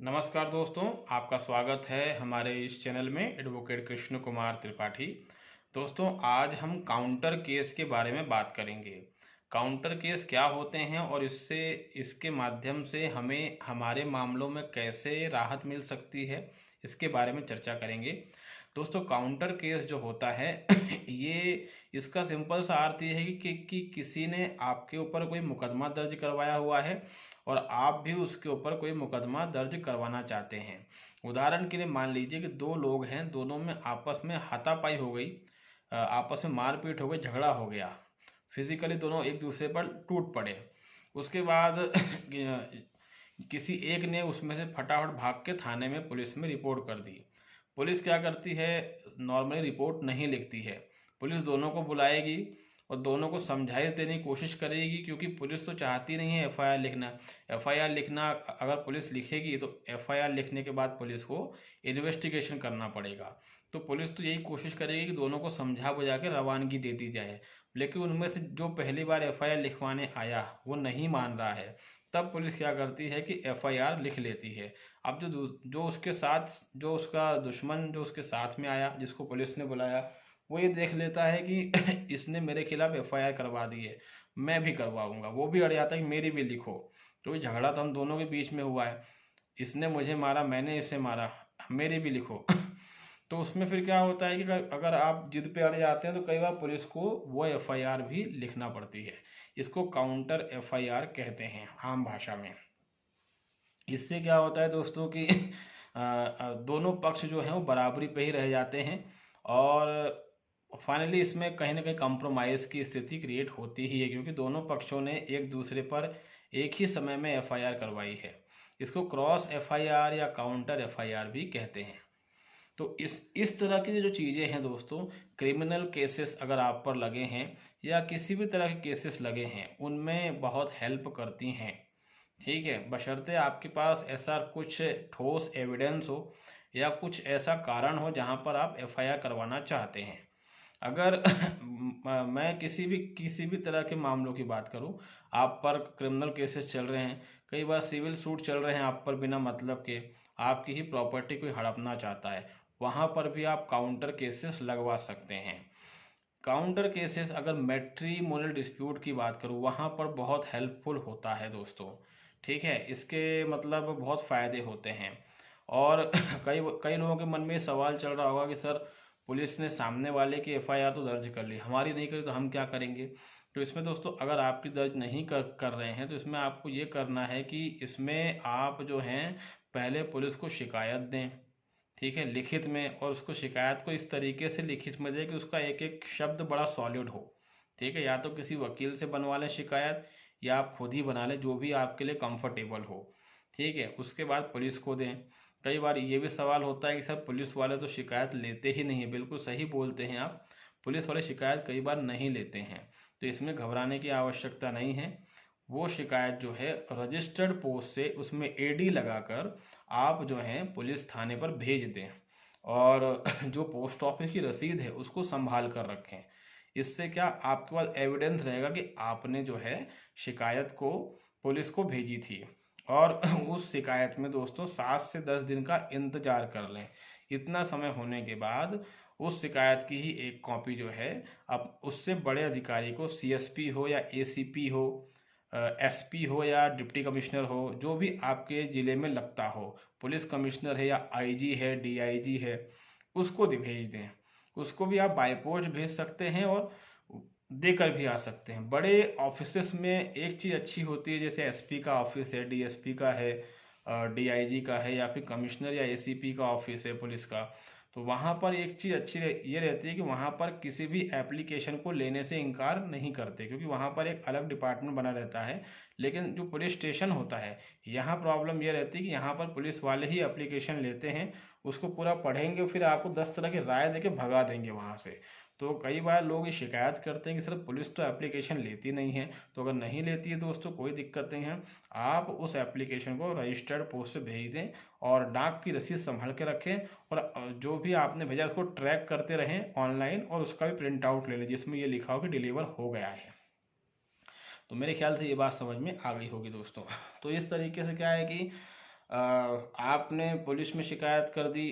नमस्कार दोस्तों, आपका स्वागत है हमारे इस चैनल में एडवोकेट कृष्ण कुमार त्रिपाठी। दोस्तों, आज हम काउंटर केस के बारे में बात करेंगे। काउंटर केस क्या होते हैं और इसके माध्यम से हमें हमारे मामलों में कैसे राहत मिल सकती है, इसके बारे में चर्चा करेंगे। दोस्तों, काउंटर केस जो होता है ये इसका सिंपल सा अर्थ ये है कि किसी ने आपके ऊपर कोई मुकदमा दर्ज करवाया हुआ है और आप भी उसके ऊपर कोई मुकदमा दर्ज करवाना चाहते हैं। उदाहरण के लिए मान लीजिए कि दो लोग हैं, दोनों में आपस में हाथापाई हो गई, आपस में मारपीट हो गई, झगड़ा हो गया, फिजिकली दोनों एक दूसरे पर टूट पड़े। उसके बाद किसी एक ने उसमें से फटाफट भाग के थाने में पुलिस में रिपोर्ट कर दी। पुलिस क्या करती है, नॉर्मली रिपोर्ट नहीं लिखती है। पुलिस दोनों को बुलाएगी और दोनों को समझाई देने की कोशिश करेगी, क्योंकि पुलिस तो चाहती नहीं है एफआईआर लिखना। एफआईआर लिखना अगर पुलिस लिखेगी तो एफआईआर लिखने के बाद पुलिस को इन्वेस्टिगेशन करना पड़ेगा। तो पुलिस तो यही कोशिश करेगी कि दोनों को समझा बुझा के रवानगी दे दी जाए। लेकिन उनमें से जो पहली बार एफआईआर लिखवाने आया वो नहीं मान रहा है, तब पुलिस क्या करती है कि एफआईआर लिख लेती है। अब जो उसके साथ, जो उसका दुश्मन जो उसके साथ में आया, जिसको पुलिस ने बुलाया, वो ये देख लेता है कि इसने मेरे खिलाफ एफआईआर करवा दी है, मैं भी करवाऊंगा। वो भी अड़ जाता है कि मेरी भी लिखो। तो ये झगड़ा तो हम दोनों के बीच में हुआ है, इसने मुझे मारा, मैंने इसे मारा, मेरी भी लिखो। तो उसमें फिर क्या होता है कि अगर आप जिद पे अड़ जाते हैं तो कई बार पुलिस को वो एफआईआर भी लिखना पड़ती है। इसको काउंटर एफआईआर कहते हैं आम भाषा में। इससे क्या होता है दोस्तों कि दोनों पक्ष जो हैं वो बराबरी पे ही रह जाते हैं और फाइनली इसमें कहीं ना कहीं कंप्रोमाइज़ की स्थिति क्रिएट होती ही है, क्योंकि दोनों पक्षों ने एक दूसरे पर एक ही समय में एफआईआर करवाई है। इसको क्रॉस एफआईआर या काउंटर एफआईआर भी कहते हैं। तो इस तरह की जो चीज़ें हैं दोस्तों, क्रिमिनल केसेस अगर आप पर लगे हैं या किसी भी तरह के केसेस लगे हैं, उनमें बहुत हेल्प करती हैं। ठीक है, बशर्ते आपके पास ऐसा कुछ ठोस एविडेंस हो या कुछ ऐसा कारण हो जहां पर आप एफआईआर करवाना चाहते हैं। अगर मैं किसी भी तरह के मामलों की बात करूं, आप पर क्रिमिनल केसेस चल रहे हैं, कई बार सिविल सूट चल रहे हैं आप पर बिना मतलब के, आपकी ही प्रॉपर्टी कोई हड़पना चाहता है, वहां पर भी आप काउंटर केसेस लगवा सकते हैं। काउंटर केसेस अगर मैट्रिमोनियल डिस्प्यूट की बात करूँ, वहाँ पर बहुत हेल्पफुल होता है दोस्तों। ठीक है, इसके मतलब बहुत फ़ायदे होते हैं। और कई कई लोगों के मन में ये सवाल चल रहा होगा कि सर, पुलिस ने सामने वाले की एफआईआर तो दर्ज कर ली, हमारी नहीं करी तो हम क्या करेंगे। तो इसमें दोस्तों, अगर आपकी दर्ज नहीं कर रहे हैं तो इसमें आपको ये करना है कि इसमें आप जो हैं पहले पुलिस को शिकायत दें, ठीक है, लिखित में। और उसको शिकायत को इस तरीके से लिखित में दे कि उसका एक एक शब्द बड़ा सॉलिड हो। ठीक है, या तो किसी वकील से बनवा लें शिकायत, या आप खुद ही बना लें, जो भी आपके लिए कंफर्टेबल हो। ठीक है, उसके बाद पुलिस को दें। कई बार ये भी सवाल होता है कि सर, पुलिस वाले तो शिकायत लेते ही नहीं है। बिल्कुल सही बोलते हैं आप, पुलिस वाले शिकायत कई बार नहीं लेते हैं। तो इसमें घबराने की आवश्यकता नहीं है। वो शिकायत जो है रजिस्टर्ड पोस्ट से उसमें एडी लगाकर आप जो है पुलिस थाने पर भेज दें, और जो पोस्ट ऑफिस की रसीद है उसको संभाल कर रखें। इससे क्या, आपके पास एविडेंस रहेगा कि आपने जो है शिकायत को पुलिस को भेजी थी। और उस शिकायत में दोस्तों 7 से 10 दिन का इंतजार कर लें। इतना समय होने के बाद उस शिकायत की ही एक कॉपी जो है, अब उससे बड़े अधिकारी को, सीएसपी हो या एसीपी हो, एसपी हो या डिप्टी कमिश्नर हो, जो भी आपके ज़िले में लगता हो, पुलिस कमिश्नर है या आईजी है, डीआईजी है, उसको भेज दें। उसको भी आप बाय पोस्ट भेज सकते हैं और देकर भी आ सकते हैं। बड़े ऑफिसेस में एक चीज़ अच्छी होती है, जैसे एसपी का ऑफिस है, डीएसपी का है, डीआईजी का है, या फिर कमिश्नर या एसीपी का ऑफिस है पुलिस का। तो वहाँ पर एक चीज़ अच्छी ये रहती है कि वहाँ पर किसी भी एप्लीकेशन को लेने से इनकार नहीं करते, क्योंकि वहाँ पर एक अलग डिपार्टमेंट बना रहता है। लेकिन जो पुलिस स्टेशन होता है, यहाँ प्रॉब्लम ये रहती है कि यहाँ पर पुलिस वाले ही एप्लीकेशन लेते हैं, उसको पूरा पढ़ेंगे, फिर आपको 10 तरह की राय देके भगा देंगे वहाँ से। तो कई बार लोग ये शिकायत करते हैं कि सर, पुलिस तो एप्लीकेशन लेती नहीं है। तो अगर नहीं लेती है दोस्तों, कोई दिक्कत नहीं है, आप उस एप्लीकेशन को रजिस्टर्ड पोस्ट से भेज दें और डाक की रसीद संभाल के रखें, और जो भी आपने भेजा उसको ट्रैक करते रहें ऑनलाइन, और उसका भी प्रिंट आउट ले लीजिए जिसमें ये लिखा हो कि डिलीवर हो गया है। तो मेरे ख्याल से ये बात समझ में आ गई होगी दोस्तों। तो इस तरीके से क्या है कि आपने पुलिस में शिकायत कर दी,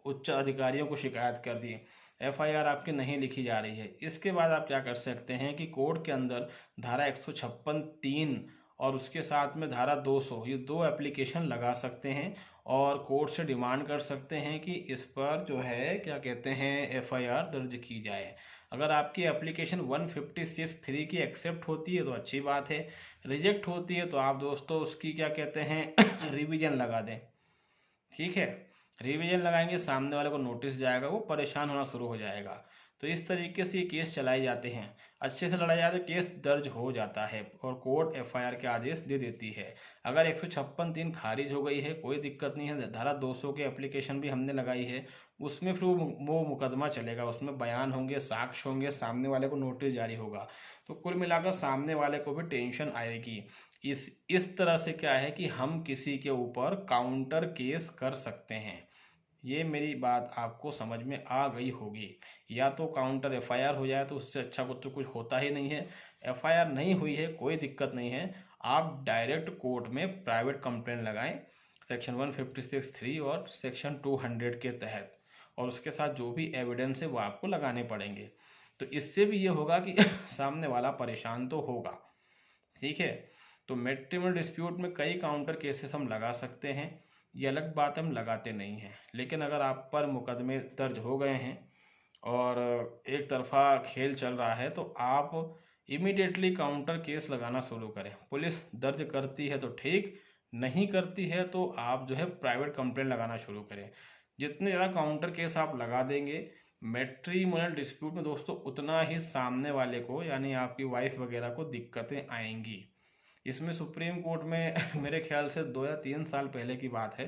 उच्च अधिकारियों को शिकायत कर दी, एफआईआर आपकी नहीं लिखी जा रही है, इसके बाद आप क्या कर सकते हैं कि कोर्ट के अंदर धारा 156(3) और उसके साथ में धारा 200, ये दो एप्लीकेशन लगा सकते हैं और कोर्ट से डिमांड कर सकते हैं कि इस पर जो है क्या कहते हैं एफआईआर दर्ज की जाए। अगर आपकी एप्लीकेशन 156(3) की एक्सेप्ट होती है तो अच्छी बात है, रिजेक्ट होती है तो आप दोस्तों उसकी क्या कहते हैं रिवीजन लगा दें। ठीक है, रिवीजन लगाएंगे, सामने वाले को नोटिस जाएगा, वो परेशान होना शुरू हो जाएगा। तो इस तरीके से ये केस चलाए जाते हैं, अच्छे से लड़ा जाता है, केस दर्ज हो जाता है और कोर्ट एफआईआर के आदेश दे देती है। अगर 156(3) खारिज हो गई है, कोई दिक्कत नहीं है, धारा 200 की एप्लीकेशन भी हमने लगाई है, उसमें फिर वो मुकदमा चलेगा, उसमें बयान होंगे, साक्ष्य होंगे, सामने वाले को नोटिस जारी होगा। तो कुल मिलाकर सामने वाले को भी टेंशन आएगी। इस तरह से क्या है कि हम किसी के ऊपर काउंटर केस कर सकते हैं। ये मेरी बात आपको समझ में आ गई होगी। या तो काउंटर एफआईआर हो जाए तो उससे अच्छा तो कुछ होता ही नहीं है, एफआईआर नहीं हुई है कोई दिक्कत नहीं है, आप डायरेक्ट कोर्ट में प्राइवेट कंप्लेंट लगाएं सेक्शन 156(3) और सेक्शन 200 के तहत, और उसके साथ जो भी एविडेंस है वो आपको लगाने पड़ेंगे। तो इससे भी ये होगा कि सामने वाला परेशान तो होगा। ठीक है, तो मैट्रिमोनियल डिस्प्यूट में कई काउंटर केसेस हम लगा सकते हैं, ये अलग बात हम लगाते नहीं हैं। लेकिन अगर आप पर मुकदमे दर्ज हो गए हैं और एक तरफा खेल चल रहा है तो आप इमीडिएटली काउंटर केस लगाना शुरू करें। पुलिस दर्ज करती है तो ठीक, नहीं करती है तो आप जो है प्राइवेट कंप्लेंट लगाना शुरू करें। जितने ज़्यादा काउंटर केस आप लगा देंगे मैट्रिमोनियल डिस्प्यूट में दोस्तों, उतना ही सामने वाले को यानी आपकी वाइफ वगैरह को दिक्कतें आएंगी। इसमें सुप्रीम कोर्ट में मेरे ख्याल से 2 या 3 साल पहले की बात है,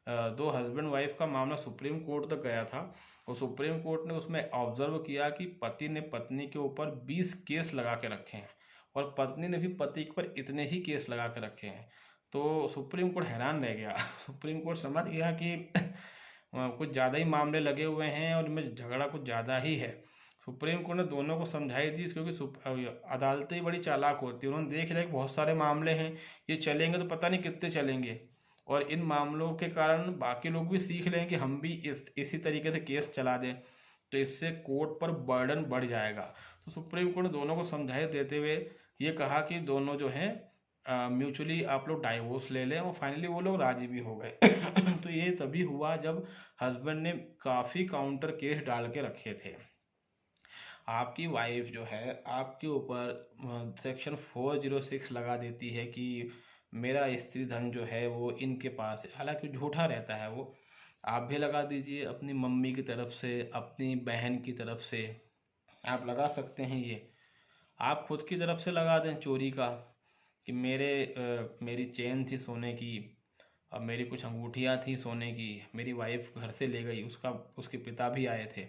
दो हस्बैंड वाइफ का मामला सुप्रीम कोर्ट तक गया था और सुप्रीम कोर्ट ने उसमें ऑब्जर्व किया कि पति ने पत्नी के ऊपर 20 केस लगा के रखे हैं और पत्नी ने भी पति पर इतने ही केस लगा के रखे हैं। तो सुप्रीम कोर्ट हैरान रह गया सुप्रीम कोर्ट समझ गया कि कुछ ज़्यादा ही मामले लगे हुए हैं और इनमें झगड़ा कुछ ज़्यादा ही है। सुप्रीम कोर्ट ने दोनों को समझाई थी, क्योंकि अदालतें बड़ी चालाक होती है, उन्होंने देख लिया कि बहुत सारे मामले हैं, ये चलेंगे तो पता नहीं कितने चलेंगे, और इन मामलों के कारण बाकी लोग भी सीख लें कि हम भी इसी तरीके से केस चला दें, तो इससे कोर्ट पर बर्डन बढ़ जाएगा। तो सुप्रीम कोर्ट ने दोनों को समझाई देते हुए ये कहा कि दोनों जो हैं म्यूचुअली आप लोग डाइवोर्स ले लें, और फाइनली वो लोग राजी भी हो गए तो ये तभी हुआ जब हस्बैंड ने काफ़ी काउंटर केस डाल के रखे थे। आपकी वाइफ जो है आपके ऊपर सेक्शन 406 लगा देती है कि मेरा स्त्री धन जो है वो इनके पास है, हालांकि झूठा रहता है वो। आप भी लगा दीजिए, अपनी मम्मी की तरफ से, अपनी बहन की तरफ से आप लगा सकते हैं। ये आप खुद की तरफ से लगा दें चोरी का, कि मेरी चेन थी सोने की, अब मेरी कुछ अंगूठियाँ थी सोने की, मेरी वाइफ घर से ले गई, उसके पिता भी आए थे,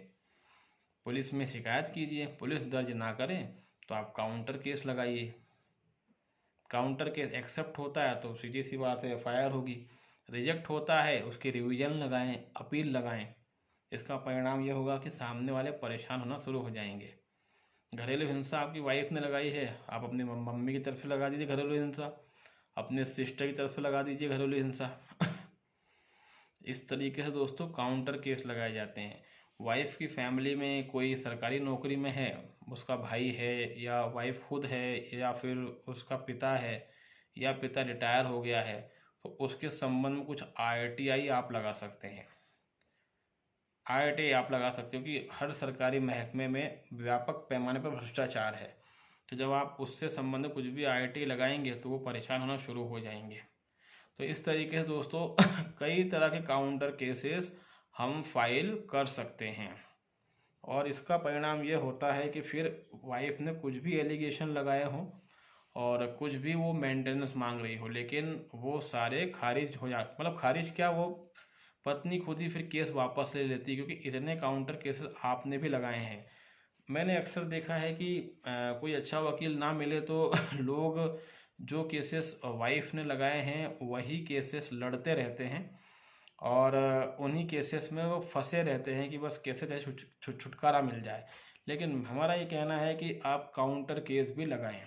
पुलिस में शिकायत कीजिए। पुलिस दर्ज ना करें तो आप काउंटर केस लगाइए। काउंटर केस एक्सेप्ट होता है तो सीधी सी बात है एफआईआर होगी, रिजेक्ट होता है उसकी रिवीजन लगाएं, अपील लगाएं। इसका परिणाम ये होगा कि सामने वाले परेशान होना शुरू हो जाएंगे। घरेलू हिंसा आपकी वाइफ ने लगाई है, आप अपनी मम्मी की तरफ से लगा दीजिए घरेलू हिंसा, अपने सिस्टर की तरफ से लगा दीजिए घरेलू हिंसा इस तरीके से दोस्तों काउंटर केस लगाए जाते हैं। वाइफ की फैमिली में कोई सरकारी नौकरी में है, उसका भाई है या वाइफ खुद है या फिर उसका पिता है या पिता रिटायर हो गया है, तो उसके संबंध में कुछ आरटीआई आप लगा सकते हैं। आरटीआई आप लगा सकते हो कि हर सरकारी महकमे में व्यापक पैमाने पर भ्रष्टाचार है, तो जब आप उससे संबंधित कुछ भी आरटीआई लगाएंगे तो वो परेशान होना शुरू हो जाएंगे। तो इस तरीके से दोस्तों कई तरह के काउंटर केसेस हम फाइल कर सकते हैं, और इसका परिणाम ये होता है कि फिर वाइफ ने कुछ भी एलिगेशन लगाए हों और कुछ भी वो मेंटेनेंस मांग रही हो, लेकिन वो सारे खारिज हो जाते, मतलब खारिज क्या, वो पत्नी खुद ही फिर केस वापस ले लेती है, क्योंकि इतने काउंटर केसेस आपने भी लगाए हैं। मैंने अक्सर देखा है कि कोई अच्छा वकील ना मिले तो लोग जो केसेस वाइफ ने लगाए हैं वही केसेस लड़ते रहते हैं, और उन्हीं केसेस में वो फंसे रहते हैं कि बस कैसे चाहे छुटकारा मिल जाए। लेकिन हमारा ये कहना है कि आप काउंटर केस भी लगाएं।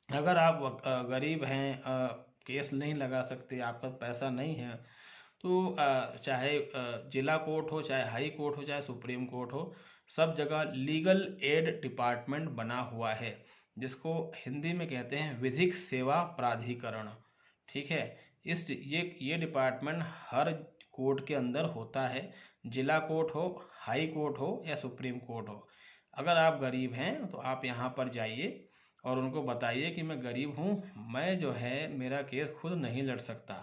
अगर आप गरीब हैं, केस नहीं लगा सकते, आपका पैसा नहीं है, तो चाहे जिला कोर्ट हो, चाहे हाई कोर्ट हो, चाहे सुप्रीम कोर्ट हो, सब जगह लीगल एड डिपार्टमेंट बना हुआ है, जिसको हिंदी में कहते हैं विधिक सेवा प्राधिकरण। ठीक है, ये डिपार्टमेंट हर कोर्ट के अंदर होता है, जिला कोर्ट हो, हाई कोर्ट हो या सुप्रीम कोर्ट हो। अगर आप गरीब हैं तो आप यहाँ पर जाइए और उनको बताइए कि मैं गरीब हूँ, मैं जो है मेरा केस खुद नहीं लड़ सकता,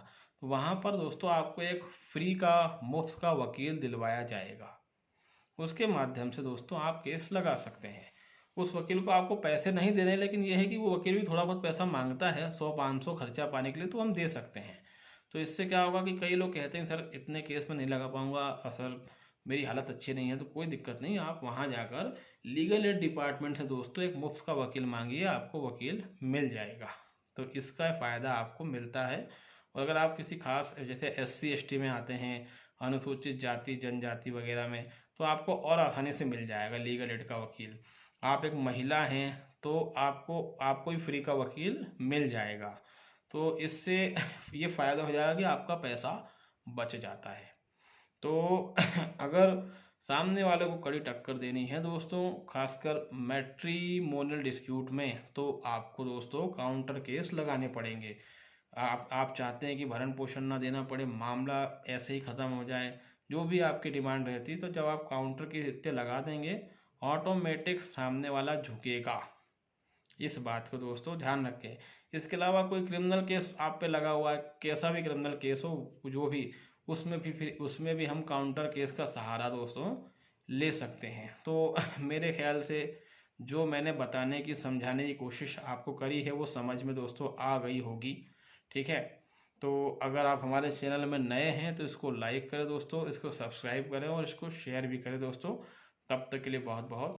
तो वहाँ पर दोस्तों आपको एक फ्री का, मुफ्त का वकील दिलवाया जाएगा। उसके माध्यम से दोस्तों आप केस लगा सकते हैं। उस वकील को आपको पैसे नहीं देने, लेकिन यह है कि वो वकील भी थोड़ा बहुत पैसा मांगता है, 100-500 खर्चा पाने के लिए, तो हम दे सकते हैं। तो इससे क्या होगा कि कई लोग कहते हैं सर इतने केस में नहीं लगा पाऊंगा और सर मेरी हालत अच्छी नहीं है, तो कोई दिक्कत नहीं, आप वहाँ जाकर लीगल एड डिपार्टमेंट से दोस्तों एक मुफ्त का वकील मांगिए, आपको वकील मिल जाएगा। तो इसका फ़ायदा आपको मिलता है। और अगर आप किसी खास जैसे SC ST में आते हैं, अनुसूचित जाति जनजाति वगैरह में, तो आपको और आसानी से मिल जाएगा लीगल एड का वकील। आप एक महिला हैं तो आपको ही फ्री का वकील मिल जाएगा। तो इससे ये फ़ायदा हो जाएगा कि आपका पैसा बच जाता है। तो अगर सामने वाले को कड़ी टक्कर देनी है दोस्तों, खासकर मैट्रिमोनियल डिस्प्यूट में, तो आपको दोस्तों काउंटर केस लगाने पड़ेंगे। आप चाहते हैं कि भरण पोषण ना देना पड़े, मामला ऐसे ही ख़त्म हो जाए, जो भी आपकी डिमांड रहती, तो जब आप काउंटर की रिश्ते लगा देंगे, ऑटोमेटिक सामने वाला झुकेगा। इस बात को दोस्तों ध्यान रखें। इसके अलावा कोई क्रिमिनल केस आप पे लगा हुआ है, कैसा भी क्रिमिनल केस हो जो भी, उसमें भी हम काउंटर केस का सहारा दोस्तों ले सकते हैं। तो मेरे ख्याल से जो मैंने बताने की, समझाने की कोशिश आपको करी है, वो समझ में दोस्तों आ गई होगी। ठीक है, तो अगर आप हमारे चैनल में नए हैं तो इसको लाइक करें दोस्तों, इसको सब्सक्राइब करें और इसको शेयर भी करें दोस्तों। तब तक के लिए बहुत बहुत